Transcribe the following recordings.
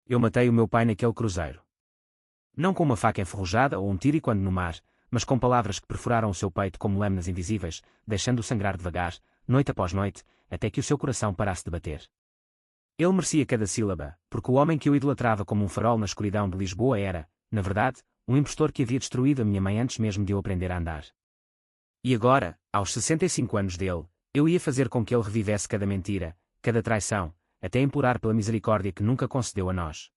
Eu matei o meu pai naquele cruzeiro. Não com uma faca enferrujada ou um tiro quando no mar, mas com palavras que perfuraram o seu peito como lâminas invisíveis, deixando-o sangrar devagar, noite após noite, até que o seu coração parasse de bater. Ele merecia cada sílaba, porque o homem que eu idolatrava como um farol na escuridão de Lisboa era, na verdade, um impostor que havia destruído a minha mãe antes mesmo de eu aprender a andar. E agora, aos 65 anos dele, eu ia fazer com que ele revivesse cada mentira, cada traição, até implorar pela misericórdia que nunca concedeu a nós.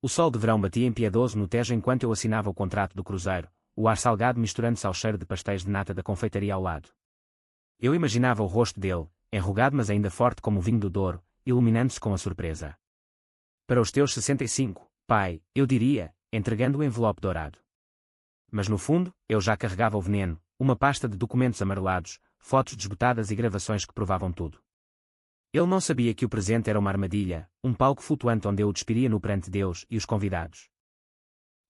O sol de verão batia impiedoso no Tejo enquanto eu assinava o contrato do cruzeiro, o ar salgado misturando-se ao cheiro de pastéis de nata da confeitaria ao lado. Eu imaginava o rosto dele, enrugado mas ainda forte como o vinho do Douro, iluminando-se com a surpresa. Para os teus 65, pai, eu diria, entregando o envelope dourado. Mas no fundo, eu já carregava o veneno, uma pasta de documentos amarelados, fotos desbotadas e gravações que provavam tudo. Ele não sabia que o presente era uma armadilha, um palco flutuante onde eu o despiria no perante Deus e os convidados.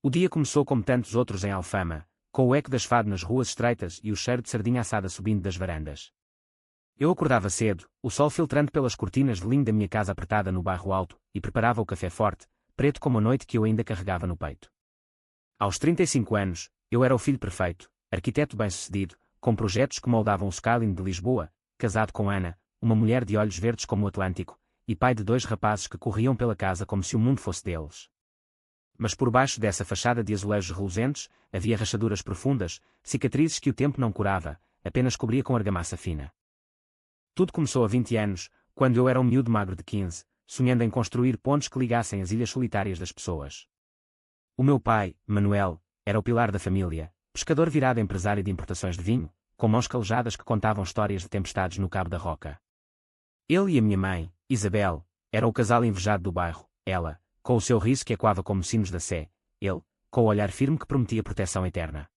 O dia começou como tantos outros em Alfama, com o eco das fado nas ruas estreitas e o cheiro de sardinha assada subindo das varandas. Eu acordava cedo, o sol filtrando pelas cortinas de linho da minha casa apertada no bairro alto, e preparava o café forte, preto como a noite que eu ainda carregava no peito. Aos 35 anos, eu era o filho perfeito, arquiteto bem-sucedido, com projetos que moldavam o skyline de Lisboa, casado com Ana, uma mulher de olhos verdes como o Atlântico, e pai de 2 rapazes que corriam pela casa como se o mundo fosse deles. Mas por baixo dessa fachada de azulejos reluzentes, havia rachaduras profundas, cicatrizes que o tempo não curava, apenas cobria com argamassa fina. Tudo começou há 20 anos, quando eu era um miúdo magro de 15, sonhando em construir pontes que ligassem as ilhas solitárias das pessoas. O meu pai, Manuel, era o pilar da família, pescador virado empresário de importações de vinho, com mãos calejadas que contavam histórias de tempestades no Cabo da Roca. Ele e a minha mãe, Isabel, eram o casal invejado do bairro, ela, com o seu riso que ecoava como sinos da Sé, ele, com o olhar firme que prometia proteção eterna.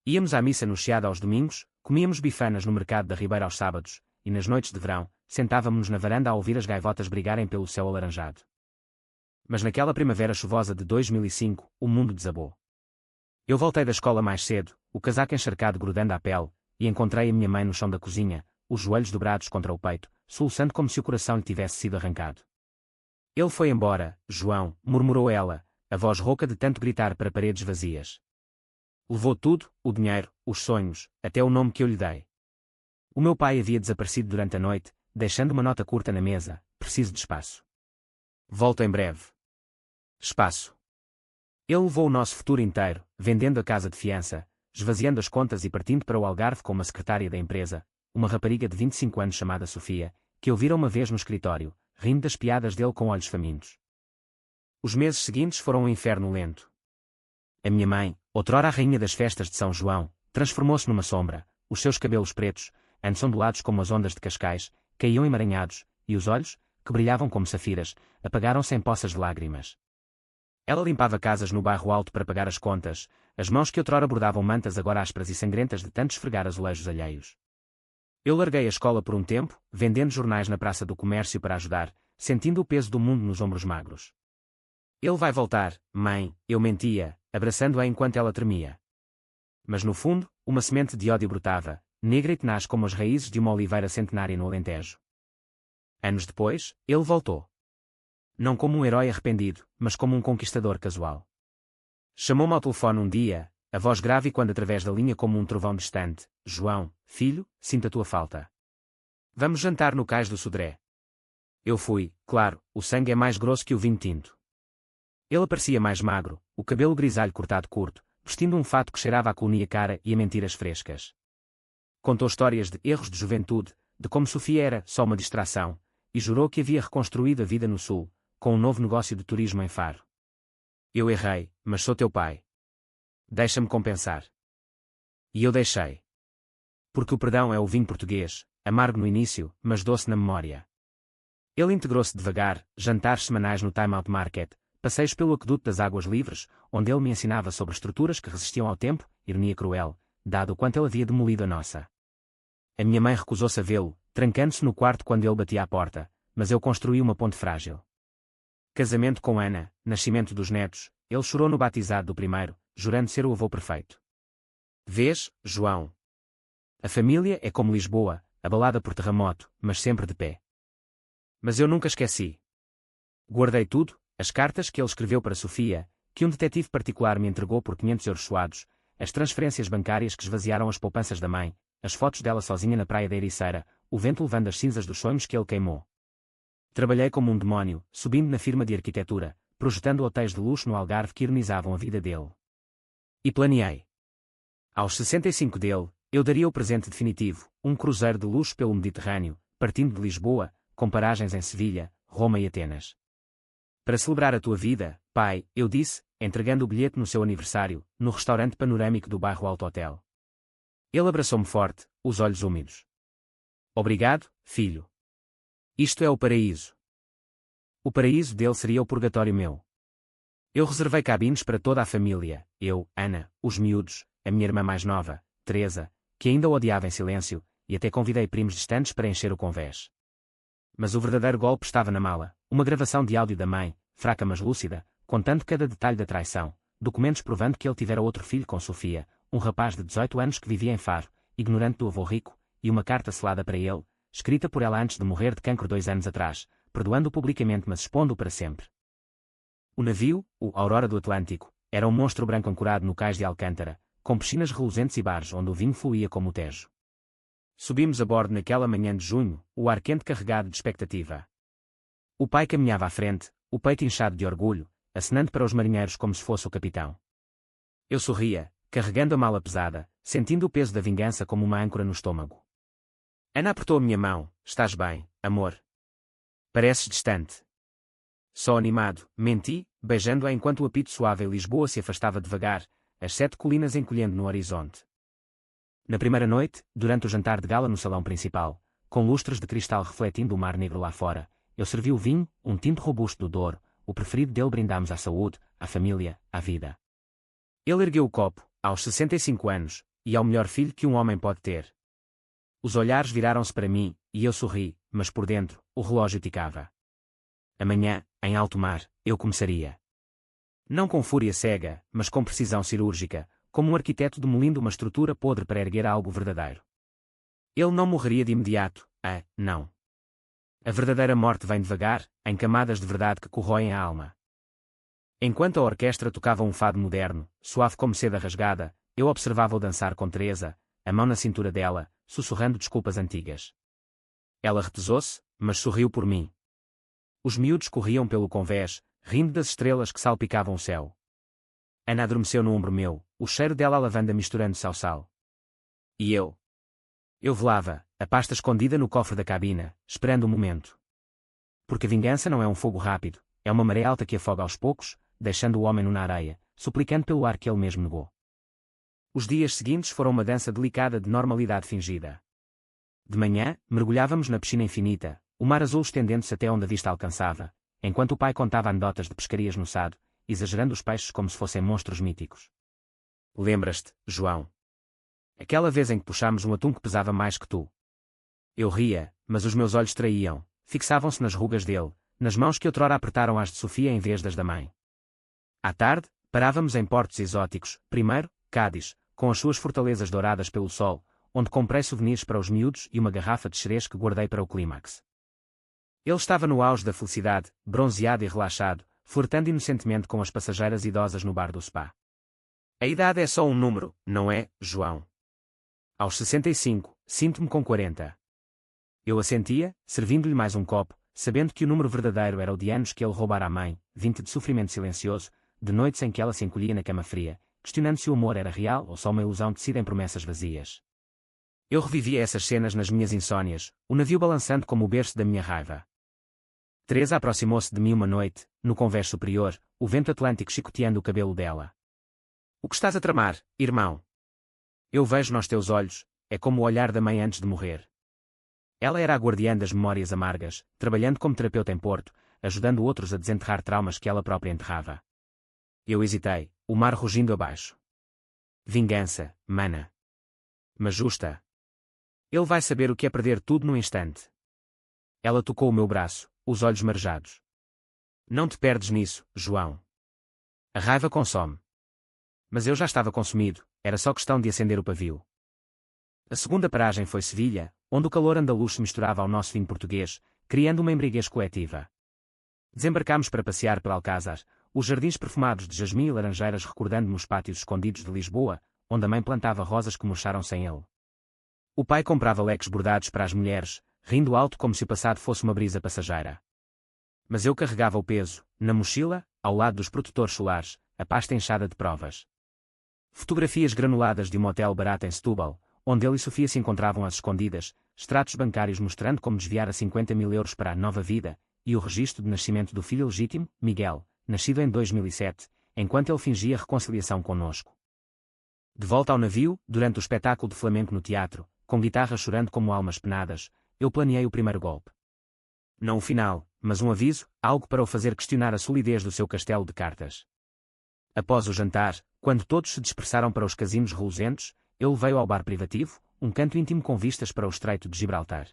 Íamos à missa no Chiado aos domingos, comíamos bifanas no mercado da Ribeira aos sábados, e nas noites de verão, sentávamos-nos na varanda a ouvir as gaivotas brigarem pelo céu alaranjado. Mas naquela primavera chuvosa de 2005, o mundo desabou. Eu voltei da escola mais cedo, o casaco encharcado grudando à pele, e encontrei a minha mãe no chão da cozinha, os joelhos dobrados contra o peito, soluçando como se o coração lhe tivesse sido arrancado. Ele foi embora, João, murmurou ela, a voz rouca de tanto gritar para paredes vazias. Levou tudo, o dinheiro, os sonhos, até o nome que eu lhe dei. O meu pai havia desaparecido durante a noite, deixando uma nota curta na mesa: preciso de espaço. Volto em breve. Espaço. Ele levou o nosso futuro inteiro, vendendo a casa de fiança, esvaziando as contas e partindo para o Algarve com uma secretária da empresa, uma rapariga de 25 anos chamada Sofia, que eu vira uma vez no escritório, rindo das piadas dele com olhos famintos. Os meses seguintes foram um inferno lento. A minha mãe, outrora a rainha das festas de São João, transformou-se numa sombra, os seus cabelos pretos, antes ondulados como as ondas de Cascais, caíam emaranhados, e os olhos, que brilhavam como safiras, apagaram-se em poças de lágrimas. Ela limpava casas no bairro alto para pagar as contas, as mãos que outrora bordavam mantas agora ásperas e sangrentas de tanto esfregar azulejos alheios. Eu larguei a escola por um tempo, vendendo jornais na Praça do Comércio para ajudar, sentindo o peso do mundo nos ombros magros. Ele vai voltar, mãe, eu mentia, abraçando-a enquanto ela tremia. Mas no fundo, uma semente de ódio brotava, negra e tenaz como as raízes de uma oliveira centenária no Alentejo. Anos depois, ele voltou. Não como um herói arrependido, mas como um conquistador casual. Chamou-me ao telefone um dia, a voz grave quando através da linha como um trovão distante: João, filho, sinto a tua falta. Vamos jantar no Cais do Sodré. Eu fui, claro, o sangue é mais grosso que o vinho tinto. Ele parecia mais magro, o cabelo grisalho cortado curto, vestindo um fato que cheirava a colonia cara e a mentiras frescas. Contou histórias de erros de juventude, de como Sofia era só uma distração, e jurou que havia reconstruído a vida no Sul, com um novo negócio de turismo em Faro. Eu errei, mas sou teu pai. Deixa-me compensar. E eu deixei. Porque o perdão é o vinho português, amargo no início, mas doce na memória. Ele integrou-se devagar, jantares semanais no Time Out Market, passeios pelo aqueduto das águas livres, onde ele me ensinava sobre estruturas que resistiam ao tempo, ironia cruel, dado o quanto ele havia demolido a nossa. A minha mãe recusou-se a vê-lo, trancando-se no quarto quando ele batia à porta, mas eu construí uma ponte frágil. Casamento com Ana, nascimento dos netos, ele chorou no batizado do primeiro, jurando ser o avô perfeito. Vês, João? A família é como Lisboa, abalada por terremoto, mas sempre de pé. Mas eu nunca esqueci. Guardei tudo, As cartas que ele escreveu para Sofia, que um detetive particular me entregou por 500 euros suados, as transferências bancárias que esvaziaram as poupanças da mãe, as fotos dela sozinha na praia da Ericeira, o vento levando as cinzas dos sonhos que ele queimou. Trabalhei como um demónio, subindo na firma de arquitetura, projetando hotéis de luxo no Algarve que ironizavam a vida dele. E planeei. Aos 65 dele, eu daria o presente definitivo, um cruzeiro de luxo pelo Mediterrâneo, partindo de Lisboa, com paragens em Sevilha, Roma e Atenas. Para celebrar a tua vida, pai, eu disse, entregando o bilhete no seu aniversário, no restaurante panorâmico do bairro Alto Hotel. Ele abraçou-me forte, os olhos úmidos. Obrigado, filho. Isto é o paraíso. O paraíso dele seria o purgatório meu. Eu reservei cabines para toda a família, eu, Ana, os miúdos, a minha irmã mais nova, Teresa, que ainda o odiava em silêncio, e até convidei primos distantes para encher o convés. Mas o verdadeiro golpe estava na mala, uma gravação de áudio da mãe, fraca mas lúcida, contando cada detalhe da traição, documentos provando que ele tivera outro filho com Sofia, um rapaz de 18 anos que vivia em Faro, ignorante do avô rico, e uma carta selada para ele, escrita por ela antes de morrer de cancro 2 anos atrás, perdoando-o publicamente mas expondo-o para sempre. O navio, o Aurora do Atlântico, era um monstro branco ancorado no cais de Alcântara, com piscinas reluzentes e bares onde o vinho fluía como o Tejo. Subimos a bordo naquela manhã de junho, o ar quente carregado de expectativa. O pai caminhava à frente, o peito inchado de orgulho, acenando para os marinheiros como se fosse o capitão. Eu sorria, carregando a mala pesada, sentindo o peso da vingança como uma âncora no estômago. Ana apertou a minha mão. Estás bem, amor? Pareces distante. Só animado, menti, beijando-a enquanto o apito suave em Lisboa se afastava devagar, as 7 colinas encolhendo no horizonte. Na primeira noite, durante o jantar de gala no salão principal, com lustres de cristal refletindo o mar negro lá fora, eu servi o vinho, um tinto robusto do Douro, o preferido dele. Brindámos à saúde, à família, à vida. Ele ergueu o copo, aos 65 anos, e ao melhor filho que um homem pode ter. Os olhares viraram-se para mim, e eu sorri, mas por dentro, o relógio ticava. Amanhã, em alto mar, eu começaria. Não com fúria cega, mas com precisão cirúrgica, como um arquiteto demolindo uma estrutura podre para erguer algo verdadeiro. Ele não morreria de imediato, não. A verdadeira morte vem devagar, em camadas de verdade que corroem a alma. Enquanto a orquestra tocava um fado moderno, suave como seda rasgada, eu observava-o dançar com Teresa, a mão na cintura dela, sussurrando desculpas antigas. Ela retesou-se, mas sorriu por mim. Os miúdos corriam pelo convés, rindo das estrelas que salpicavam o céu. Ana adormeceu no ombro meu, o cheiro dela à lavanda misturando-se ao sal. E eu? Eu velava, a pasta escondida no cofre da cabina, esperando o momento. Porque a vingança não é um fogo rápido, é uma maré alta que afoga aos poucos, deixando o homem nu na areia, suplicando pelo ar que ele mesmo negou. Os dias seguintes foram uma dança delicada de normalidade fingida. De manhã, mergulhávamos na piscina infinita, o mar azul estendendo-se até onde a vista alcançava, enquanto o pai contava anedotas de pescarias no Sado, exagerando os peixes como se fossem monstros míticos. Lembras-te, João? Aquela vez em que puxámos um atum que pesava mais que tu. Eu ria, mas os meus olhos traíam, fixavam-se nas rugas dele, nas mãos que outrora apertaram as de Sofia em vez das da mãe. À tarde, parávamos em portos exóticos, primeiro, Cádiz, com as suas fortalezas douradas pelo sol, onde comprei souvenirs para os miúdos e uma garrafa de xerez que guardei para o clímax. Ele estava no auge da felicidade, bronzeado e relaxado, flertando inocentemente com as passageiras idosas no bar do spa. A idade é só um número, não é, João? Aos 65, sinto-me com 40. Eu assentia, servindo-lhe mais um copo, sabendo que o número verdadeiro era o de anos que ele roubara à mãe, 20 de sofrimento silencioso, de noites em que ela se encolhia na cama fria, questionando se o amor era real ou só uma ilusão tecida em promessas vazias. Eu revivia essas cenas nas minhas insônias, o navio balançando como o berço da minha raiva. Teresa aproximou-se de mim uma noite, no convés superior, o vento atlântico chicoteando o cabelo dela. O que estás a tramar, irmão? Eu vejo nos teus olhos, é como o olhar da mãe antes de morrer. Ela era a guardiã das memórias amargas, trabalhando como terapeuta em Porto, ajudando outros a desenterrar traumas que ela própria enterrava. Eu hesitei, o mar rugindo abaixo. Vingança, mana. Mas justa. Ele vai saber o que é perder tudo num instante. Ela tocou o meu braço, os olhos marejados. Não te perdes nisso, João. A raiva consome. Mas eu já estava consumido, era só questão de acender o pavio. A segunda paragem foi Sevilha, onde o calor andaluz se misturava ao nosso vinho português, criando uma embriaguez coletiva. Desembarcámos para passear pelo Alcázar, os jardins perfumados de jasmim e laranjeiras, recordando-me os pátios escondidos de Lisboa, onde a mãe plantava rosas que murcharam sem ele. O pai comprava leques bordados para as mulheres, rindo alto como se o passado fosse uma brisa passageira. Mas eu carregava o peso, na mochila, ao lado dos protetores solares, a pasta inchada de provas. Fotografias granuladas de um motel barato em Setúbal, onde ele e Sofia se encontravam às escondidas, extratos bancários mostrando como desviar a 50.000 euros para a nova vida, e o registro de nascimento do filho legítimo, Miguel, nascido em 2007, enquanto ele fingia reconciliação conosco. De volta ao navio, durante o espetáculo de flamenco no teatro, com guitarras chorando como almas penadas, eu planeei o primeiro golpe. Não o final, mas um aviso, algo para o fazer questionar a solidez do seu castelo de cartas. Após o jantar, quando todos se dispersaram para os casinos reluzentes, eu levei-o ao bar privativo, um canto íntimo com vistas para o Estreito de Gibraltar.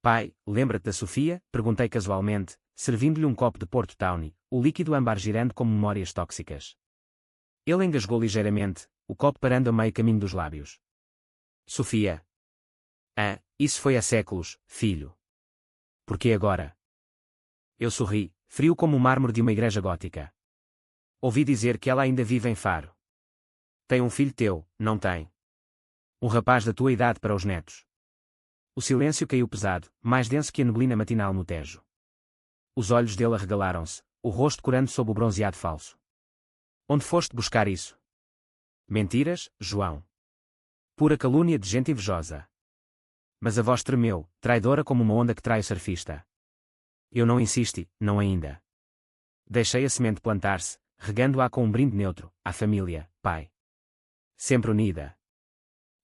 Pai, lembra-te da Sofia? Perguntei casualmente, servindo-lhe um copo de Porto Tawny, o líquido âmbar girando como memórias tóxicas. Ele engasgou ligeiramente, o copo parando a meio caminho dos lábios. Sofia. Ah, isso foi há séculos, filho. Por que agora? Eu sorri, frio como o mármore de uma igreja gótica. Ouvi dizer que ela ainda vive em Faro. Tem um filho teu, não tem? Um rapaz da tua idade para os netos. O silêncio caiu pesado, mais denso que a neblina matinal no Tejo. Os olhos dele arregalaram-se, o rosto corando sob o bronzeado falso. Onde foste buscar isso? Mentiras, João. Pura calúnia de gente invejosa. Mas a voz tremeu, traidora como uma onda que trai o surfista. Eu não insisti, não ainda. Deixei a semente plantar-se, regando-a com um brinde neutro, à família, pai. Sempre unida.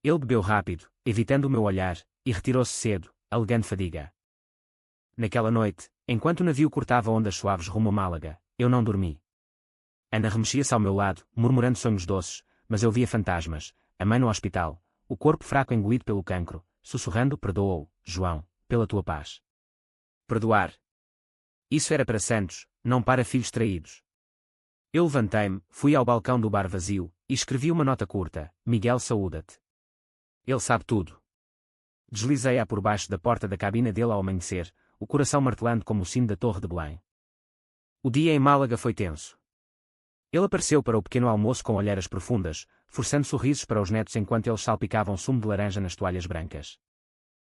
Ele bebeu rápido, evitando o meu olhar, e retirou-se cedo, alegando fadiga. Naquela noite, enquanto o navio cortava ondas suaves rumo a Málaga, eu não dormi. Ana remexia-se ao meu lado, murmurando sonhos doces, mas eu via fantasmas, a mãe no hospital, o corpo fraco engolido pelo cancro, sussurrando: perdoa-o, João, pela tua paz. Perdoar. Isso era para santos, não para filhos traídos. Eu levantei-me, fui ao balcão do bar vazio, e escrevi uma nota curta: Miguel, saúda-te. Ele sabe tudo. Deslizei-a por baixo da porta da cabina dele ao amanhecer, o coração martelando como o sino da Torre de Belém. O dia em Málaga foi tenso. Ele apareceu para o pequeno almoço com olheiras profundas, forçando sorrisos para os netos enquanto eles salpicavam sumo de laranja nas toalhas brancas.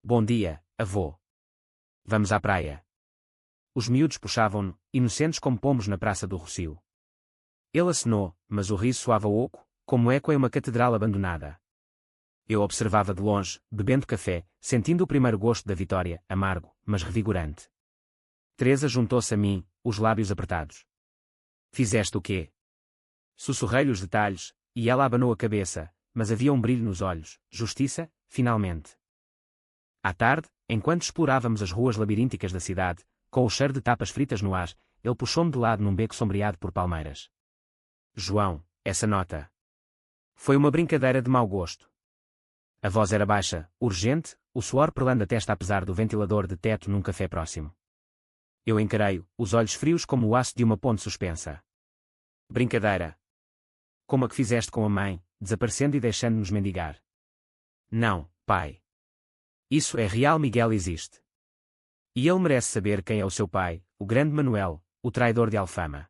Bom dia, avô. Vamos à praia. Os miúdos puxavam-no, inocentes como pombos na Praça do Rocio. Ele acenou, mas o riso soava oco, como eco em uma catedral abandonada. Eu observava de longe, bebendo café, sentindo o primeiro gosto da vitória, amargo, mas revigorante. Teresa juntou-se a mim, os lábios apertados. Fizeste o quê? Sussurrei-lhe os detalhes, e ela abanou a cabeça, mas havia um brilho nos olhos. Justiça, finalmente. À tarde, enquanto explorávamos as ruas labirínticas da cidade, com o cheiro de tapas fritas no ar, ele puxou-me de lado num beco sombreado por palmeiras. João, essa nota. Foi uma brincadeira de mau gosto. A voz era baixa, urgente, o suor perlando a testa apesar do ventilador de teto num café próximo. Eu encarei-o, os olhos frios como o aço de uma ponte suspensa. Brincadeira. Como a que fizeste com a mãe, desaparecendo e deixando-nos mendigar. Não, pai. Isso é real. Miguel existe. E ele merece saber quem é o seu pai, o grande Manuel, o traidor de Alfama.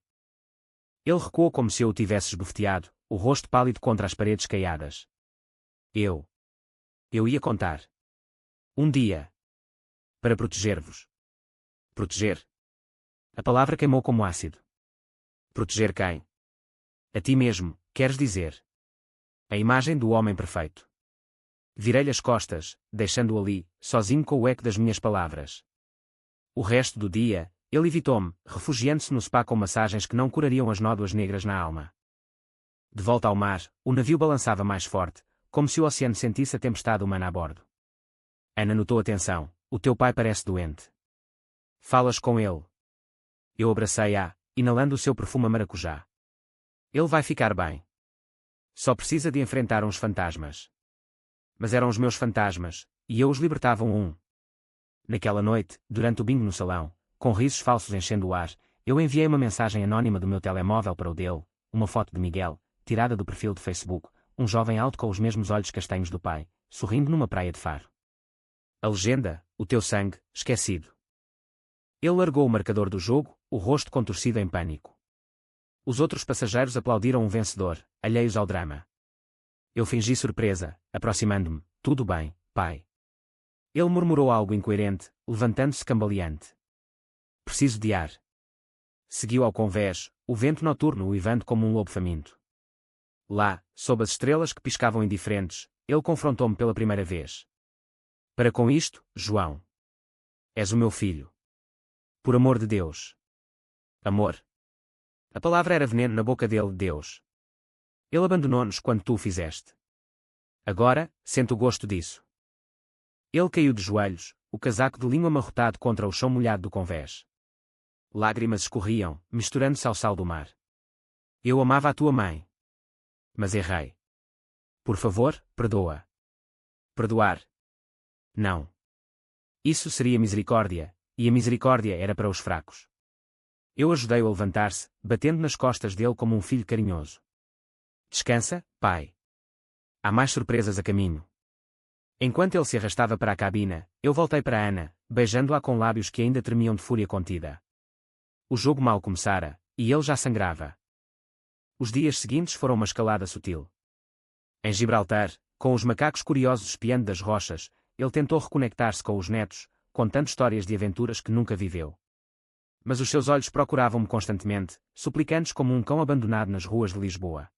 Ele recuou como se eu o tivesse esbofeteado, o rosto pálido contra as paredes caiadas. Eu ia contar. Um dia. Para proteger-vos. Proteger. A palavra queimou como ácido. Proteger quem? A ti mesmo, queres dizer. A imagem do homem perfeito. Virei-lhe as costas, deixando-o ali, sozinho com o eco das minhas palavras. O resto do dia, ele evitou-me, refugiando-se no spa com massagens que não curariam as nódoas negras na alma. De volta ao mar, o navio balançava mais forte, como se o oceano sentisse a tempestade humana a bordo. Ana notou a tensão. O teu pai parece doente. Falas com ele. Eu abracei-a, inalando o seu perfume a maracujá. Ele vai ficar bem. Só precisa de enfrentar uns fantasmas. Mas eram os meus fantasmas, e eu os libertava um. Naquela noite, durante o bingo no salão, com risos falsos enchendo o ar, eu enviei uma mensagem anónima do meu telemóvel para o dele, uma foto de Miguel, tirada do perfil de Facebook, um jovem alto com os mesmos olhos castanhos do pai, sorrindo numa praia de Faro. A legenda: o teu sangue, esquecido. Ele largou o marcador do jogo, o rosto contorcido em pânico. Os outros passageiros aplaudiram um vencedor, alheios ao drama. Eu fingi surpresa, aproximando-me. Tudo bem, pai. Ele murmurou algo incoerente, levantando-se cambaleante. Preciso de ar. Seguiu ao convés, o vento noturno uivando como um lobo faminto. Lá, sob as estrelas que piscavam indiferentes, ele confrontou-me pela primeira vez. Para com isto, João. És o meu filho. Por amor de Deus. Amor. A palavra era veneno na boca dele, Deus. Ele abandonou-nos quando tu o fizeste. Agora, sente o gosto disso. Ele caiu de joelhos, o casaco de linho amarrotado contra o chão molhado do convés. Lágrimas escorriam, misturando-se ao sal do mar. Eu amava a tua mãe. Mas errei. Por favor, perdoa. Perdoar. Não. Isso seria misericórdia, e a misericórdia era para os fracos. Eu ajudei-o a levantar-se, batendo nas costas dele como um filho carinhoso. Descansa, pai. Há mais surpresas a caminho. Enquanto ele se arrastava para a cabina, eu voltei para Ana, beijando-a com lábios que ainda tremiam de fúria contida. O jogo mal começara, e ele já sangrava. Os dias seguintes foram uma escalada sutil. Em Gibraltar, com os macacos curiosos espiando das rochas, ele tentou reconectar-se com os netos, contando histórias de aventuras que nunca viveu. Mas os seus olhos procuravam-me constantemente, suplicantes como um cão abandonado nas ruas de Lisboa.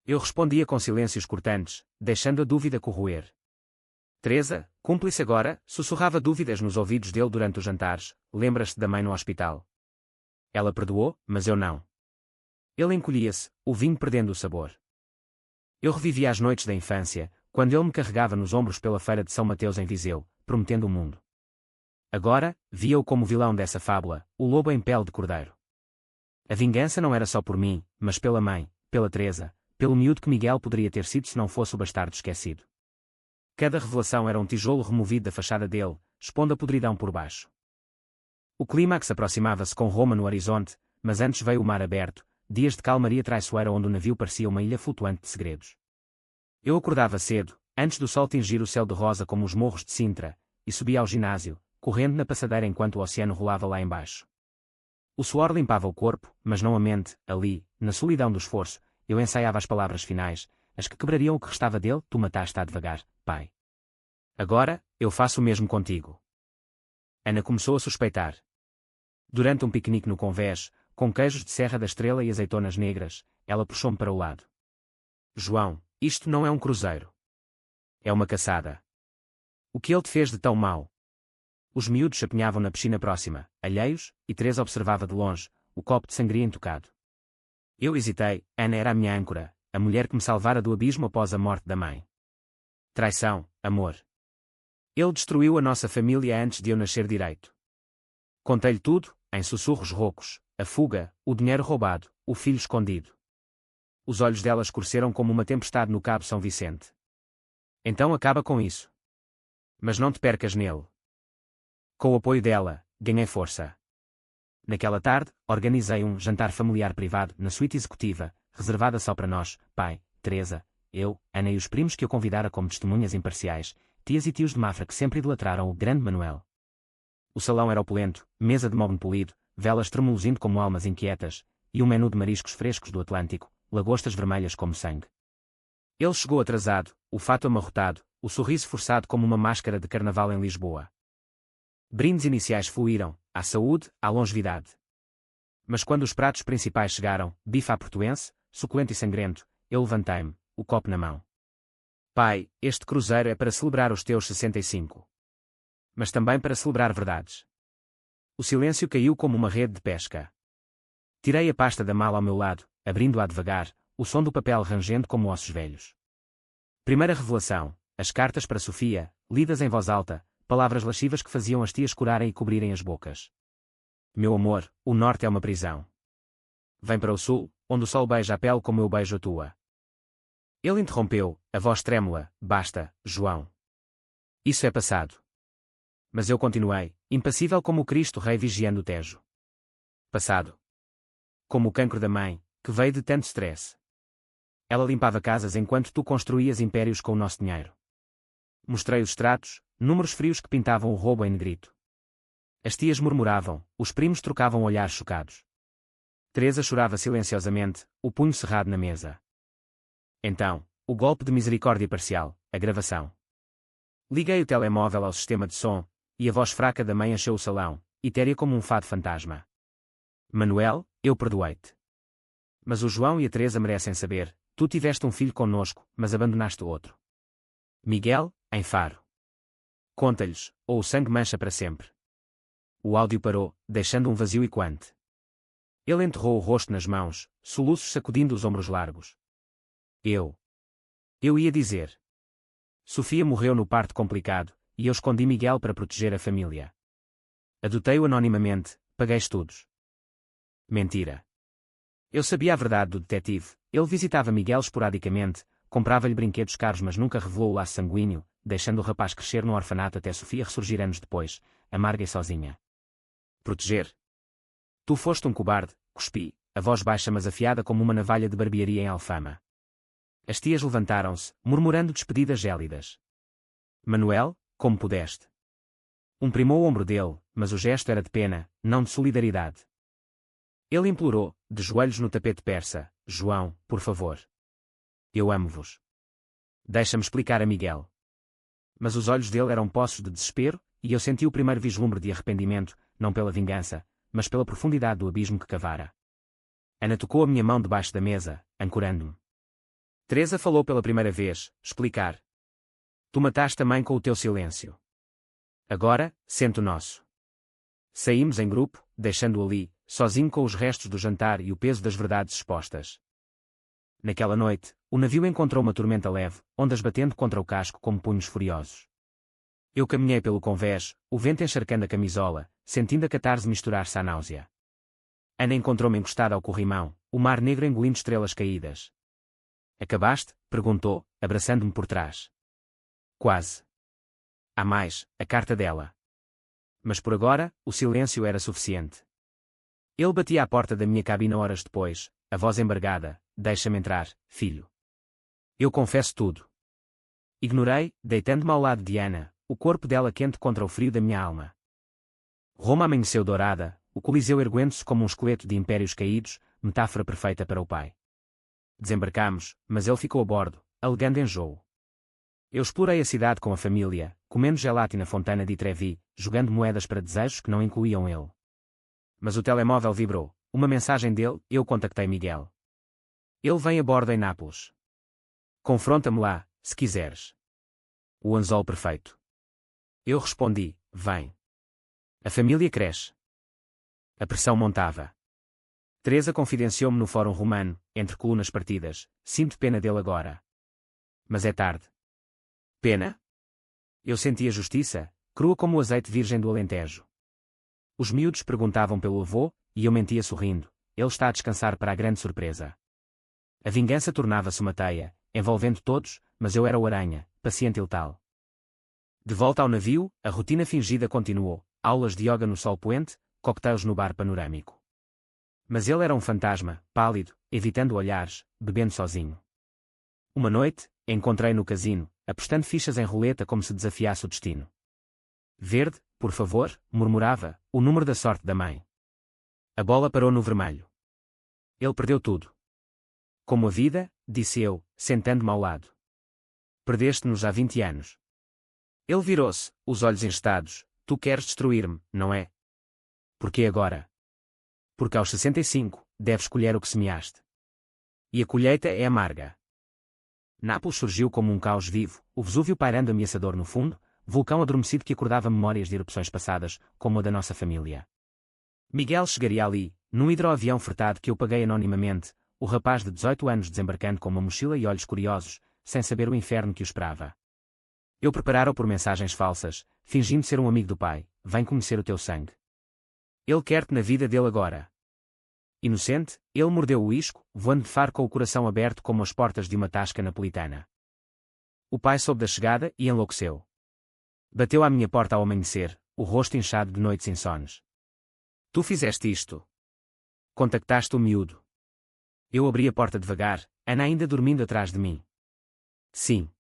Eu respondia com silêncios cortantes, deixando a dúvida corroer. Teresa, cúmplice agora, sussurrava dúvidas nos ouvidos dele durante os jantares. Lembras-te da mãe no hospital? Ela perdoou, mas eu não. Ele encolhia-se, o vinho perdendo o sabor. Eu revivia as noites da infância, quando ele me carregava nos ombros pela feira de São Mateus em Viseu, prometendo o mundo. Agora, via-o como vilão dessa fábula, o lobo em pele de cordeiro. A vingança não era só por mim, mas pela mãe, pela Teresa, pelo miúdo que Miguel poderia ter sido se não fosse o bastardo esquecido. Cada revelação era um tijolo removido da fachada dele, expondo a podridão por baixo. O clímax aproximava-se com Roma no horizonte, mas antes veio o mar aberto, dias de calmaria traiçoeira onde o navio parecia uma ilha flutuante de segredos. Eu acordava cedo, antes do sol tingir o céu de rosa como os morros de Sintra, e subia ao ginásio, correndo na passadeira enquanto o oceano rolava lá embaixo. O suor limpava o corpo, mas não a mente. Ali, na solidão do esforço, eu ensaiava as palavras finais, as que quebrariam o que restava dele. Tu mataste-a devagar, pai. Agora, eu faço o mesmo contigo. Ana começou a suspeitar. Durante um piquenique no convés, com queijos de Serra da Estrela e azeitonas negras, ela puxou-me para o lado. João, isto não é um cruzeiro. É uma caçada. O que ele te fez de tão mau? Os miúdos chapinhavam na piscina próxima, alheios, e Teresa observava de longe, o copo de sangria intocado. Eu hesitei. Ana era a minha âncora, a mulher que me salvara do abismo após a morte da mãe. Traição, amor. Ele destruiu a nossa família antes de eu nascer direito. Contei-lhe tudo, em sussurros roucos, a fuga, o dinheiro roubado, o filho escondido. Os olhos dela escureceram como uma tempestade no Cabo São Vicente. Então acaba com isso. Mas não te percas nele. Com o apoio dela, ganhei força. Naquela tarde, organizei um jantar familiar privado na suíte executiva, reservada só para nós, pai, Teresa, eu, Ana e os primos que eu convidara como testemunhas imparciais, tias e tios de Mafra que sempre idolatraram o grande Manuel. O salão era opulento, mesa de moble polido, velas tremuluzindo como almas inquietas, e um menu de mariscos frescos do Atlântico, lagostas vermelhas como sangue. Ele chegou atrasado, o fato amarrotado, o sorriso forçado como uma máscara de carnaval em Lisboa. Brindes iniciais fluíram, à saúde, à longevidade. Mas quando os pratos principais chegaram, bife à portuense, suculento e sangrento, eu levantei-me, o copo na mão. Pai, este cruzeiro é para celebrar os teus 65. Mas também para celebrar verdades. O silêncio caiu como uma rede de pesca. Tirei a pasta da mala ao meu lado, abrindo-a devagar, o som do papel rangendo como ossos velhos. Primeira revelação, as cartas para Sofia, lidas em voz alta, palavras lascivas que faziam as tias corarem e cobrirem as bocas. Meu amor, o norte é uma prisão. Vem para o sul, onde o sol beija a pele como eu beijo a tua. Ele interrompeu, a voz trêmula, basta, João. Isso é passado. Mas eu continuei, impassível como o Cristo Rei vigiando o Tejo. Passado. Como o cancro da mãe, que veio de tanto stress. Ela limpava casas enquanto tu construías impérios com o nosso dinheiro. Mostrei os extratos, números frios que pintavam o roubo em negrito. As tias murmuravam, os primos trocavam olhares chocados. Teresa chorava silenciosamente, o punho cerrado na mesa. Então, o golpe de misericórdia parcial, a gravação. Liguei o telemóvel ao sistema de som, e a voz fraca da mãe encheu o salão, etérea como um fado fantasma. Manuel, eu perdoei-te. Mas o João e a Teresa merecem saber, tu tiveste um filho connosco, mas abandonaste o outro. Miguel, em Faro. Conta-lhes, ou o sangue mancha para sempre. O áudio parou, deixando um vazio ecoante. Ele enterrou o rosto nas mãos, soluços sacudindo os ombros largos. Eu ia dizer. Sofia morreu no parto complicado, e eu escondi Miguel para proteger a família. Adotei-o anonimamente, paguei estudos. Mentira. Eu sabia a verdade do detetive, ele visitava Miguel esporadicamente, comprava-lhe brinquedos caros mas nunca revelou o laço sanguíneo, deixando o rapaz crescer no orfanato até Sofia ressurgir anos depois, amarga e sozinha. Proteger? Tu foste um cobarde, cuspi, a voz baixa mas afiada como uma navalha de barbearia em Alfama. As tias levantaram-se, murmurando despedidas gélidas. Manuel, como pudeste? Primou o ombro dele, mas o gesto era de pena, não de solidariedade. Ele implorou, de joelhos no tapete persa, João, por favor. Eu amo-vos. Deixa-me explicar a Miguel. Mas os olhos dele eram poços de desespero, e eu senti o primeiro vislumbre de arrependimento, não pela vingança, mas pela profundidade do abismo que cavara. Ana tocou a minha mão debaixo da mesa, ancorando-me. Teresa falou pela primeira vez, explicar. Tu mataste a mãe com o teu silêncio. Agora, sente o nosso. Saímos em grupo, deixando-o ali, sozinho com os restos do jantar e o peso das verdades expostas. Naquela noite, o navio encontrou uma tormenta leve, ondas batendo contra o casco como punhos furiosos. Eu caminhei pelo convés, o vento encharcando a camisola, sentindo a catarse misturar-se à náusea. Ana encontrou-me encostada ao corrimão, o mar negro engolindo estrelas caídas. Acabaste? Perguntou, abraçando-me por trás. Quase. Há mais, a carta dela. Mas por agora, o silêncio era suficiente. Ele batia à porta da minha cabine horas depois, a voz embargada, deixa-me entrar, filho. Eu confesso tudo. Ignorei, deitando-me ao lado de Ana, o corpo dela quente contra o frio da minha alma. Roma amanheceu dourada, o Coliseu erguendo-se como um esqueleto de impérios caídos, metáfora perfeita para o pai. Desembarcámos, mas ele ficou a bordo, alegando enjoo. Eu explorei a cidade com a família, comendo gelato na Fontana di Trevi, jogando moedas para desejos que não incluíam ele. Mas o telemóvel vibrou, uma mensagem dele, eu contactei Miguel. Ele vem a bordo em Nápoles. Confronta-me lá, se quiseres. O anzol perfeito. Eu respondi, vem. A família cresce. A pressão montava. Teresa confidenciou-me no fórum romano, entre colunas partidas, sinto pena dele agora. Mas é tarde. Pena? Eu senti a justiça, crua como o azeite virgem do Alentejo. Os miúdos perguntavam pelo avô, e eu mentia sorrindo, ele está a descansar para a grande surpresa. A vingança tornava-se uma teia, envolvendo todos, mas eu era o aranha, paciente e letal. De volta ao navio, a rotina fingida continuou, aulas de yoga no sol poente, coquetéis no bar panorâmico. Mas ele era um fantasma, pálido, evitando olhares, bebendo sozinho. Uma noite, encontrei no casino, apostando fichas em roleta como se desafiasse o destino. Verde, por favor, murmurava, o número da sorte da mãe. A bola parou no vermelho. Ele perdeu tudo. Como a vida, disse eu, sentando-me ao lado. Perdeste-nos há 20 anos. Ele virou-se, os olhos enestados, tu queres destruir-me, não é? Por que agora? Porque aos 65, deves colher o que semeaste. E a colheita é amarga. Nápoles surgiu como um caos vivo, o Vesúvio pairando ameaçador no fundo, vulcão adormecido que acordava memórias de erupções passadas, como a da nossa família. Miguel chegaria ali, num hidroavião fretado que eu paguei anonimamente, o rapaz de 18 anos desembarcando com uma mochila e olhos curiosos, sem saber o inferno que o esperava. Eu preparara-o por mensagens falsas, fingindo ser um amigo do pai, vem conhecer o teu sangue. Ele quer-te na vida dele agora. Inocente, ele mordeu o isco, voando de faro com o coração aberto como as portas de uma tasca napolitana. O pai soube da chegada e enlouqueceu. Bateu à minha porta ao amanhecer, o rosto inchado de noites insones. Tu fizeste isto. Contactaste o miúdo. Eu abri a porta devagar, Ana ainda dormindo atrás de mim. Sim.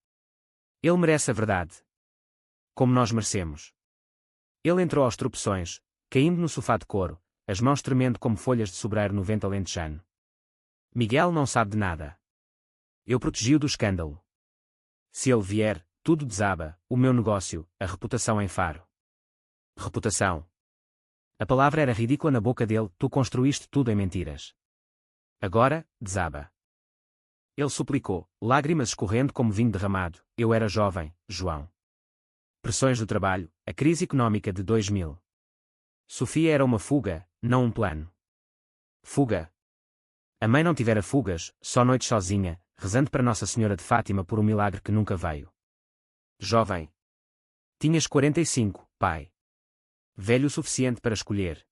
Ele merece a verdade. Como nós merecemos. Ele entrou aos tropeções, caindo no sofá de couro, as mãos tremendo como folhas de sobreiro no vento alentejano. Miguel não sabe de nada. Eu protegi-o do escândalo. Se ele vier, tudo desaba, o meu negócio, a reputação em Faro. Reputação. A palavra era ridícula na boca dele, tu construíste tudo em mentiras. Agora, desaba. Ele suplicou, lágrimas escorrendo como vinho derramado, eu era jovem, João. Pressões do trabalho, a crise económica de 2000. Sofia era uma fuga, não um plano. Fuga. A mãe não tivera fugas, só noites sozinha, rezando para Nossa Senhora de Fátima por um milagre que nunca veio. Jovem. Tinhas 45, pai. Velho o suficiente para escolher.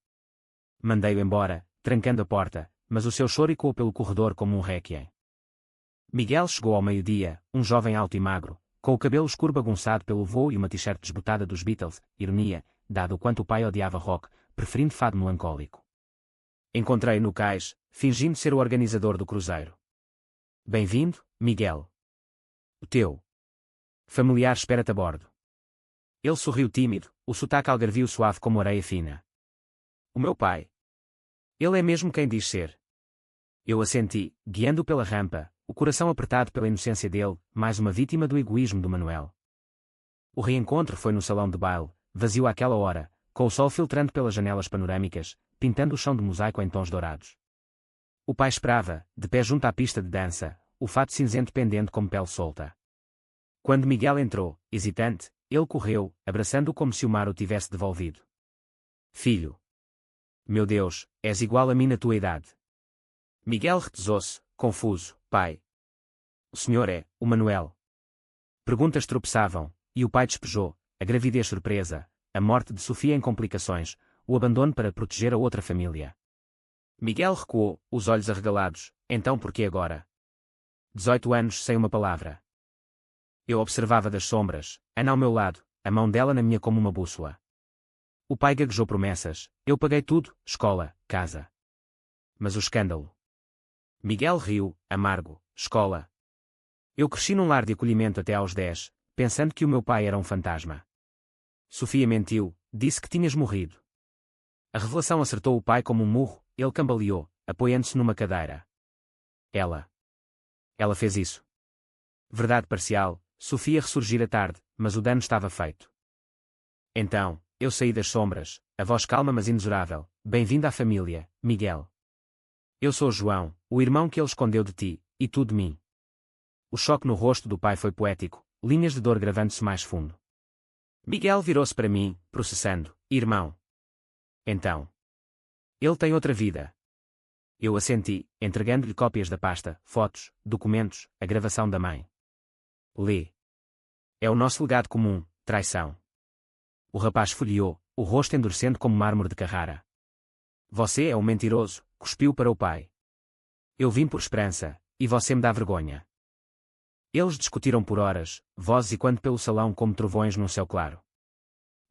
Mandei-o embora, trancando a porta, mas o seu choro ecoou pelo corredor como um réquiem. Miguel chegou ao meio-dia, um jovem alto e magro, com o cabelo escuro bagunçado pelo voo e uma t-shirt desbotada dos Beatles, ironia, dado o quanto o pai odiava rock, preferindo fado melancólico. Encontrei-o no cais, fingindo ser o organizador do cruzeiro. Bem-vindo, Miguel. O teu familiar espera-te a bordo. Ele sorriu tímido, o sotaque algarvio suave como areia fina. O meu pai. Ele é mesmo quem diz ser. Eu assenti, guiando-o pela rampa, o coração apertado pela inocência dele, mais uma vítima do egoísmo do Manuel. O reencontro foi no salão de baile, vazio àquela hora, com o sol filtrando pelas janelas panorâmicas, pintando o chão de mosaico em tons dourados. O pai esperava, de pé junto à pista de dança, o fato cinzento pendente como pele solta. Quando Miguel entrou, hesitante, ele correu, abraçando-o como se o mar o tivesse devolvido. Filho. Meu Deus, és igual a mim na tua idade. Miguel retesou-se, confuso, pai. O senhor é, o Manuel. Perguntas tropeçavam, e o pai despejou, a gravidez surpresa, a morte de Sofia em complicações, o abandono para proteger a outra família. Miguel recuou, os olhos arregalados, então por que agora? 18 anos sem uma palavra. Eu observava das sombras, Ana ao meu lado, a mão dela na minha como uma bússola. O pai gaguejou promessas, eu paguei tudo, escola, casa. Mas o escândalo. Miguel riu, amargo, escola. Eu cresci num lar de acolhimento até aos 10, pensando que o meu pai era um fantasma. Sofia mentiu, disse que tinhas morrido. A revelação acertou o pai como um murro, ele cambaleou, apoiando-se numa cadeira. Ela fez isso. Verdade parcial, Sofia ressurgira tarde, mas o dano estava feito. Então, eu saí das sombras, a voz calma mas inexorável, bem-vindo à família, Miguel. Eu sou João, o irmão que ele escondeu de ti, e tu de mim. O choque no rosto do pai foi poético, linhas de dor gravando-se mais fundo. Miguel virou-se para mim, processando, irmão. Então. Ele tem outra vida. Eu assenti, entregando-lhe cópias da pasta, fotos, documentos, a gravação da mãe. Lê. É o nosso legado comum, traição. O rapaz folheou, o rosto endurecendo como mármore de Carrara. Você é um mentiroso, cuspiu para o pai. Eu vim por esperança, e você me dá vergonha. Eles discutiram por horas, vozes e quando pelo salão como trovões num céu claro.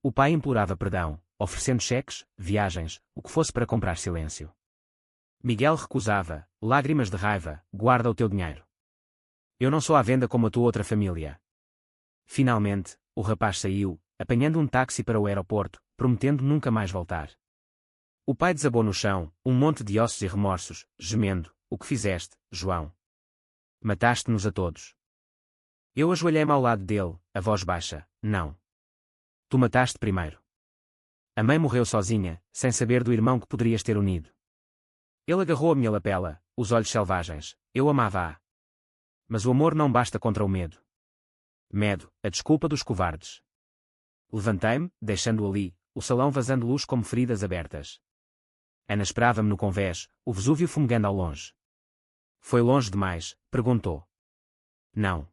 O pai implorava perdão, oferecendo cheques, viagens, o que fosse para comprar silêncio. Miguel recusava, lágrimas de raiva, guarda o teu dinheiro. Eu não sou à venda como a tua outra família. Finalmente, o rapaz saiu, apanhando um táxi para o aeroporto, prometendo nunca mais voltar. O pai desabou no chão, um monte de ossos e remorsos, gemendo, o que fizeste, João? Mataste-nos a todos. Eu ajoelhei-me ao lado dele, a voz baixa, não. Tu mataste primeiro. A mãe morreu sozinha, sem saber do irmão que poderias ter unido. Ele agarrou a minha lapela, os olhos selvagens, eu amava-a. Mas o amor não basta contra o medo. Medo, a desculpa dos covardes. Levantei-me, deixando-o ali, o salão vazando luz como feridas abertas. Ana esperava-me no convés, o Vesúvio fumegando ao longe. Foi longe demais, perguntou. Não.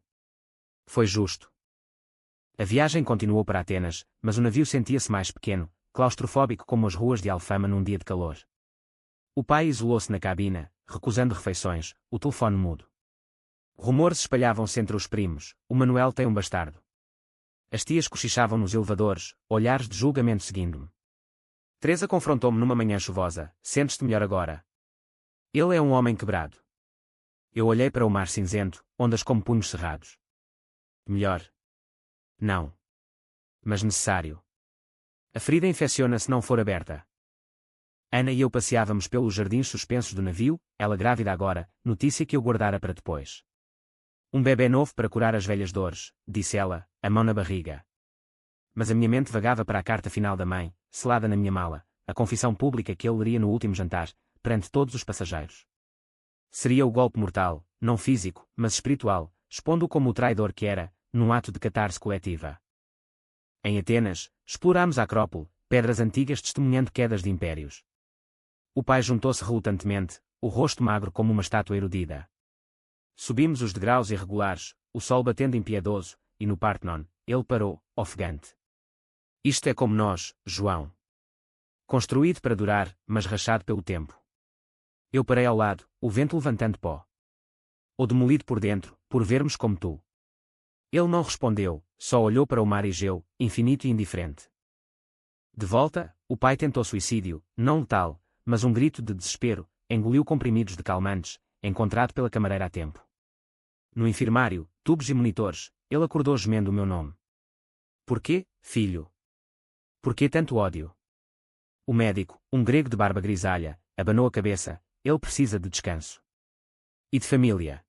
Foi justo. A viagem continuou para Atenas, mas o navio sentia-se mais pequeno, claustrofóbico como as ruas de Alfama num dia de calor. O pai isolou-se na cabina, recusando refeições, o telefone mudo. Rumores espalhavam-se entre os primos, o Manuel tem um bastardo. As tias cochichavam nos elevadores, olhares de julgamento seguindo-me. Teresa confrontou-me numa manhã chuvosa, sentes-te melhor agora? Ele é um homem quebrado. Eu olhei para o mar cinzento, ondas como punhos cerrados. Melhor. Não. Mas necessário. A ferida infecciona se não for aberta. Ana e eu passeávamos pelos jardins suspensos do navio, ela grávida agora, notícia que eu guardara para depois. Um bebê novo para curar as velhas dores, disse ela, a mão na barriga. Mas a minha mente vagava para a carta final da mãe, selada na minha mala, a confissão pública que ele leria no último jantar, perante todos os passageiros. Seria o golpe mortal, não físico, mas espiritual, expondo-o como o traidor que era, num ato de catarse coletiva. Em Atenas, explorámos a Acrópole, pedras antigas testemunhando quedas de impérios. O pai juntou-se relutantemente, o rosto magro como uma estátua erudida. Subimos os degraus irregulares, o sol batendo impiedoso, e no Parthenon, ele parou, ofegante. Isto é como nós, João. Construído para durar, mas rachado pelo tempo. Eu parei ao lado, o vento levantando pó. Ou demolido por dentro, por vermos como tu. Ele não respondeu, só olhou para o mar Egeu, infinito e indiferente. De volta, o pai tentou suicídio, não letal, mas um grito de desespero, engoliu comprimidos de calmantes, encontrado pela camareira a tempo. No enfermário, tubos e monitores, ele acordou gemendo o meu nome. Porquê, filho? Porquê tanto ódio? O médico, um grego de barba grisalha, abanou a cabeça, ele precisa de descanso. E de família?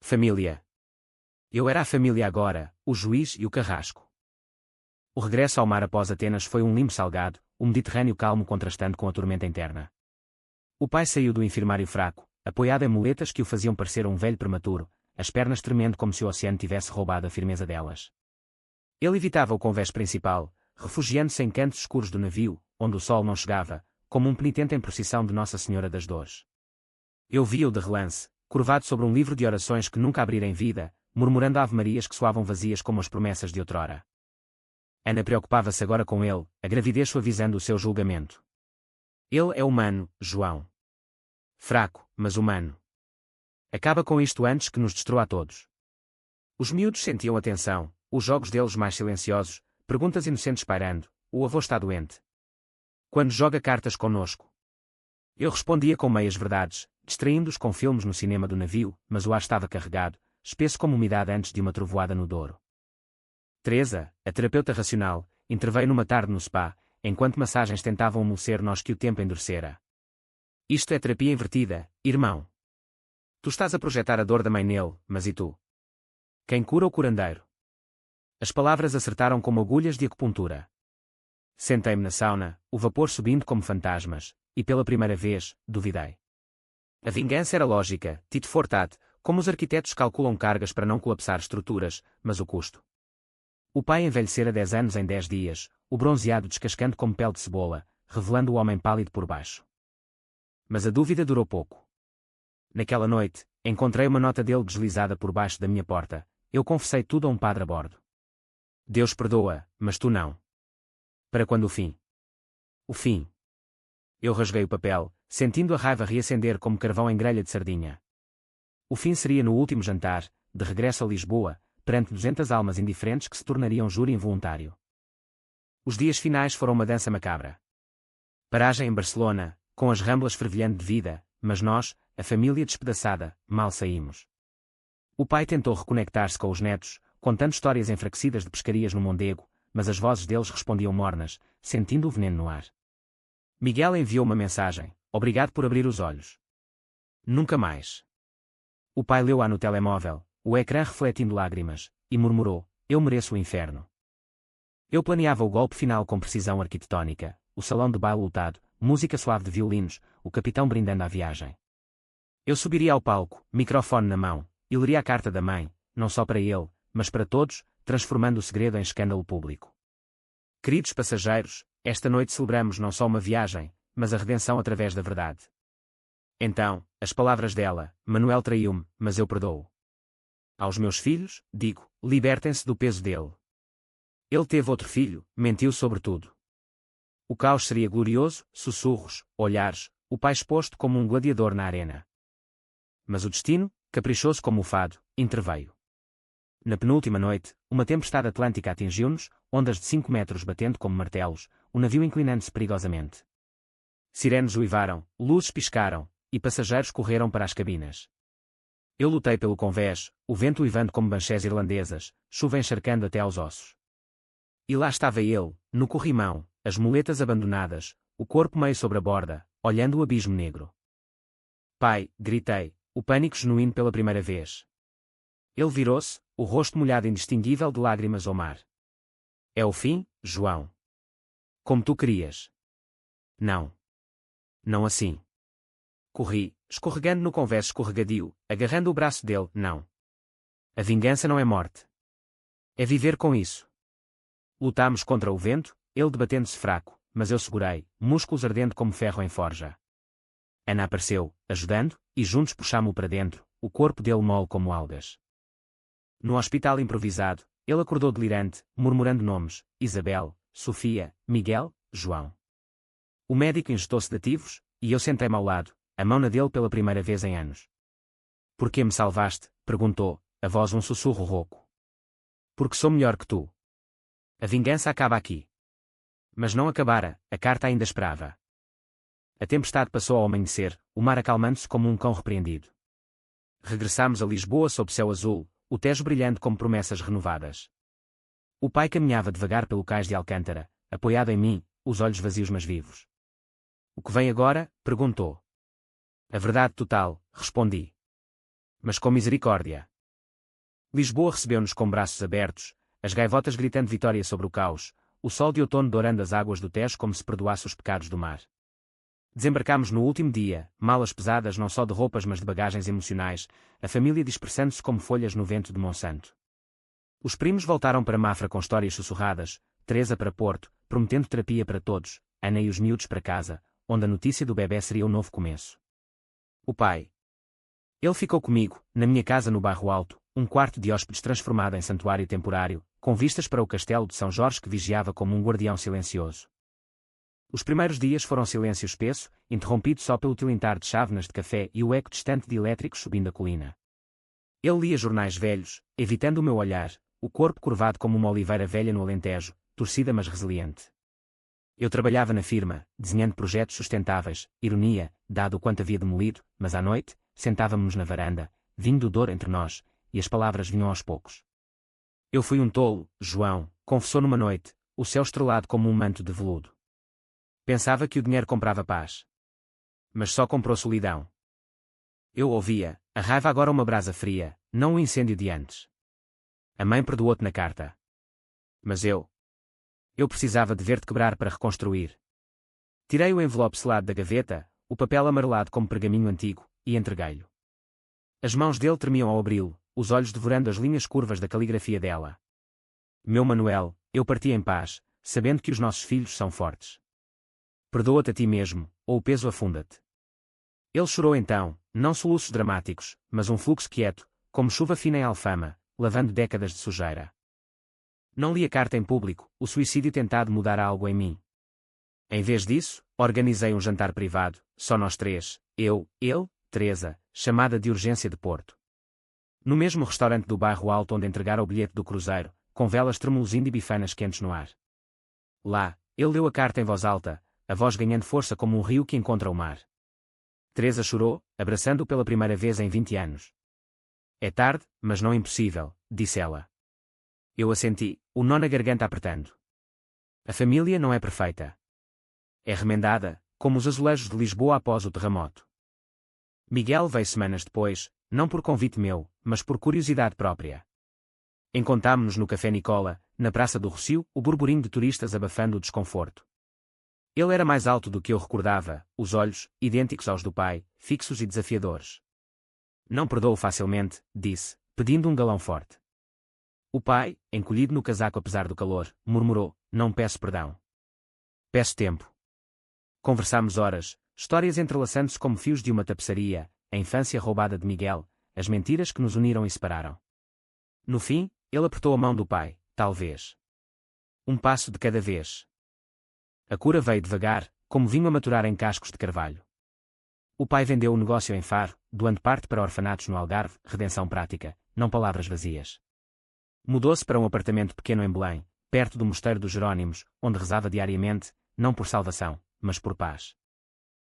Família. Eu era a família agora, o juiz e o carrasco. O regresso ao mar após Atenas foi um limbo salgado, o Mediterrâneo calmo contrastando com a tormenta interna. O pai saiu do enfermário fraco, apoiado em muletas que o faziam parecer um velho prematuro, as pernas tremendo como se o oceano tivesse roubado a firmeza delas. Ele evitava o convés principal, refugiando-se em cantos escuros do navio, onde o sol não chegava, como um penitente em procissão de Nossa Senhora das Dores. Eu via-o de relance, curvado sobre um livro de orações que nunca abrira em vida, murmurando ave-marias que soavam vazias como as promessas de outrora. Ana preocupava-se agora com ele, a gravidez suavizando o seu julgamento. Ele é humano, João. Fraco, mas humano. Acaba com isto antes que nos destrua a todos. Os miúdos sentiam atenção, os jogos deles mais silenciosos, perguntas inocentes pairando, o avô está doente. Quando joga cartas conosco. Eu respondia com meias verdades, distraindo-os com filmes no cinema do navio, mas o ar estava carregado, espesso como umidade antes de uma trovoada no Douro. Teresa, a terapeuta racional, interveio numa tarde no spa, enquanto massagens tentavam amolecer nós que o tempo endurecera. Isto é terapia invertida, irmão. Tu estás a projetar a dor da mãe nele, mas e tu? Quem cura o curandeiro? As palavras acertaram como agulhas de acupuntura. Sentei-me na sauna, o vapor subindo como fantasmas, e pela primeira vez, duvidei. A vingança era lógica, tit for tat, como os arquitetos calculam cargas para não colapsar estruturas, mas o custo. O pai envelhecera 10 anos em 10 dias, o bronzeado descascando como pele de cebola, revelando o homem pálido por baixo. Mas a dúvida durou pouco. Naquela noite, encontrei uma nota dele deslizada por baixo da minha porta, eu confessei tudo a um padre a bordo. Deus perdoa, mas tu não. Para quando o fim? O fim. Eu rasguei o papel, sentindo a raiva reacender como carvão em grelha de sardinha. O fim seria no último jantar, de regresso a Lisboa, perante 200 almas indiferentes que se tornariam júri involuntário. Os dias finais foram uma dança macabra. Paragem em Barcelona, com as Ramblas fervilhando de vida, mas nós, a família despedaçada, mal saímos. O pai tentou reconectar-se com os netos, contando histórias enfraquecidas de pescarias no Mondego, mas as vozes deles respondiam mornas, sentindo o veneno no ar. Miguel enviou uma mensagem: obrigado por abrir os olhos. Nunca mais. O pai leu-a no telemóvel, o ecrã refletindo lágrimas, e murmurou: eu mereço o inferno. Eu planeava o golpe final com precisão arquitetónica, o salão de baile lotado, música suave de violinos, o capitão brindando à viagem. Eu subiria ao palco, microfone na mão, e leria a carta da mãe, não só para ele, mas para todos, transformando o segredo em escândalo público. Queridos passageiros, esta noite celebramos não só uma viagem, mas a redenção através da verdade. Então, as palavras dela: Manuel traiu-me, mas eu perdoo. Aos meus filhos, digo, libertem-se do peso dele. Ele teve outro filho, mentiu sobre tudo. O caos seria glorioso, sussurros, olhares, o pai exposto como um gladiador na arena. Mas o destino, caprichoso como o fado, interveio. Na penúltima noite, uma tempestade atlântica atingiu-nos, ondas de 5 metros batendo como martelos, o navio inclinando-se perigosamente. Sirenes uivaram, luzes piscaram, e passageiros correram para as cabinas. Eu lutei pelo convés, o vento uivando como banchés irlandesas, chuva encharcando até aos ossos. E lá estava ele, no corrimão, as muletas abandonadas, o corpo meio sobre a borda, olhando o abismo negro. Pai, gritei, o pânico genuíno pela primeira vez. Ele virou-se, o rosto molhado indistinguível de lágrimas ao mar. É o fim, João. Como tu querias. Não. Não assim. Corri, escorregando no convés escorregadio, agarrando o braço dele, não. A vingança não é morte. É viver com isso. Lutámos contra o vento, ele debatendo-se fraco, mas eu segurei, músculos ardendo como ferro em forja. Ana apareceu, ajudando, e juntos puxámo-o para dentro, o corpo dele mole como algas. No hospital improvisado, ele acordou delirante, murmurando nomes, Isabel, Sofia, Miguel, João. O médico injetou sedativos, e eu sentei-me ao lado, a mão na dele pela primeira vez em anos. Por que me salvaste? Perguntou, a voz um sussurro rouco. Porque sou melhor que tu. A vingança acaba aqui. Mas não acabara, a carta ainda esperava. A tempestade passou ao amanhecer, o mar acalmando-se como um cão repreendido. Regressámos a Lisboa sob céu azul, o Tejo brilhando como promessas renovadas. O pai caminhava devagar pelo cais de Alcântara, apoiado em mim, os olhos vazios mas vivos. O que vem agora? Perguntou. A verdade total, respondi. Mas com misericórdia. Lisboa recebeu-nos com braços abertos, as gaivotas gritando vitória sobre o caos, o sol de outono dourando as águas do Tejo como se perdoasse os pecados do mar. Desembarcámos no último dia, malas pesadas não só de roupas mas de bagagens emocionais, a família dispersando-se como folhas no vento de Monsanto. Os primos voltaram para Mafra com histórias sussurradas, Teresa para Porto, prometendo terapia para todos, Ana e os miúdos para casa, onde a notícia do bebê seria o novo começo. O pai. Ele ficou comigo, na minha casa no Bairro Alto, um quarto de hóspedes transformado em santuário temporário, com vistas para o castelo de São Jorge que vigiava como um guardião silencioso. Os primeiros dias foram silêncio espesso, interrompido só pelo tilintar de chávenas de café e o eco distante de elétricos subindo a colina. Ele lia jornais velhos, evitando o meu olhar, o corpo curvado como uma oliveira velha no Alentejo, torcida mas resiliente. Eu trabalhava na firma, desenhando projetos sustentáveis, ironia, dado o quanto havia demolido, mas à noite, sentávamos-nos na varanda, vinho do Douro entre nós, e as palavras vinham aos poucos. Eu fui um tolo, João, confessou numa noite, o céu estrelado como um manto de veludo. Pensava que o dinheiro comprava paz. Mas só comprou solidão. Eu ouvia, a raiva agora uma brasa fria, não o incêndio de antes. A mãe perdoou-te na carta. Mas eu precisava de ver-te quebrar para reconstruir. Tirei o envelope selado da gaveta, o papel amarelado como pergaminho antigo, e entreguei-lhe. As mãos dele tremiam ao abri-lo, os olhos devorando as linhas curvas da caligrafia dela. Meu Manuel, eu parti em paz, sabendo que os nossos filhos são fortes. Perdoa-te a ti mesmo, ou o peso afunda-te. Ele chorou então, não soluços dramáticos, mas um fluxo quieto, como chuva fina em Alfama, lavando décadas de sujeira. Não li a carta em público, o suicídio tentado mudar algo em mim. Em vez disso, organizei um jantar privado, só nós três, eu, ele, Teresa, chamada de urgência de Porto. No mesmo restaurante do Bairro Alto onde entregara o bilhete do cruzeiro, com velas tremeluzindo e bifanas quentes no ar. Lá, ele leu a carta em voz alta, a voz ganhando força como um rio que encontra o mar. Teresa chorou, abraçando-o pela primeira vez em 20 anos. É tarde, mas não impossível, disse ela. Eu assenti, o nó na garganta apertando. A família não é perfeita. É remendada, como os azulejos de Lisboa após o terremoto. Miguel veio semanas depois, não por convite meu, mas por curiosidade própria. Encontrámo-nos no Café Nicola, na Praça do Rossio, o burburinho de turistas abafando o desconforto. Ele era mais alto do que eu recordava, os olhos, idênticos aos do pai, fixos e desafiadores. Não perdoo facilmente, disse, pedindo um galão forte. O pai, encolhido no casaco apesar do calor, murmurou, não peço perdão. Peço tempo. Conversámos horas, histórias entrelaçando-se como fios de uma tapeçaria, a infância roubada de Miguel, as mentiras que nos uniram e separaram. No fim, ele apertou a mão do pai, talvez. Um passo de cada vez. A cura veio devagar, como vinho a maturar em cascos de carvalho. O pai vendeu o negócio em Faro, doando parte para orfanatos no Algarve, redenção prática, não palavras vazias. Mudou-se para um apartamento pequeno em Belém, perto do Mosteiro dos Jerónimos, onde rezava diariamente, não por salvação, mas por paz.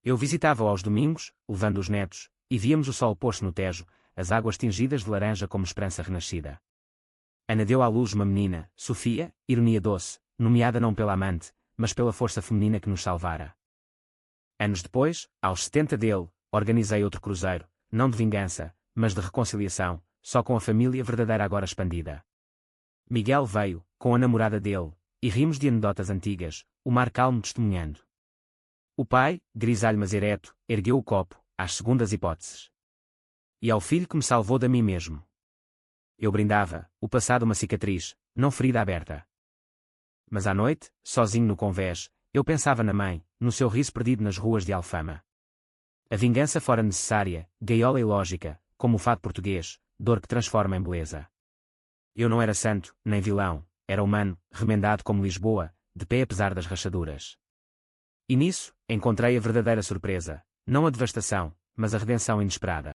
Eu visitava-o aos domingos, levando os netos, e víamos o sol pôr-se no Tejo, as águas tingidas de laranja como esperança renascida. Ana deu à luz uma menina, Sofia, ironia doce, nomeada não pela amante, mas pela força feminina que nos salvara. Anos depois, aos 70 dele, organizei outro cruzeiro, não de vingança, mas de reconciliação, só com a família verdadeira agora expandida. Miguel veio, com a namorada dele, e rimos de anedotas antigas, o mar calmo testemunhando. O pai, grisalho mas ereto, ergueu o copo, às segundas hipóteses. E ao filho que me salvou de mim mesmo. Eu brindava, o passado uma cicatriz, não ferida aberta. Mas à noite, sozinho no convés, eu pensava na mãe, no seu riso perdido nas ruas de Alfama. A vingança fora necessária, gaiola e lógica, como o fado português, dor que transforma em beleza. Eu não era santo, nem vilão, era humano, remendado como Lisboa, de pé apesar das rachaduras. E nisso, encontrei a verdadeira surpresa, não a devastação, mas a redenção inesperada.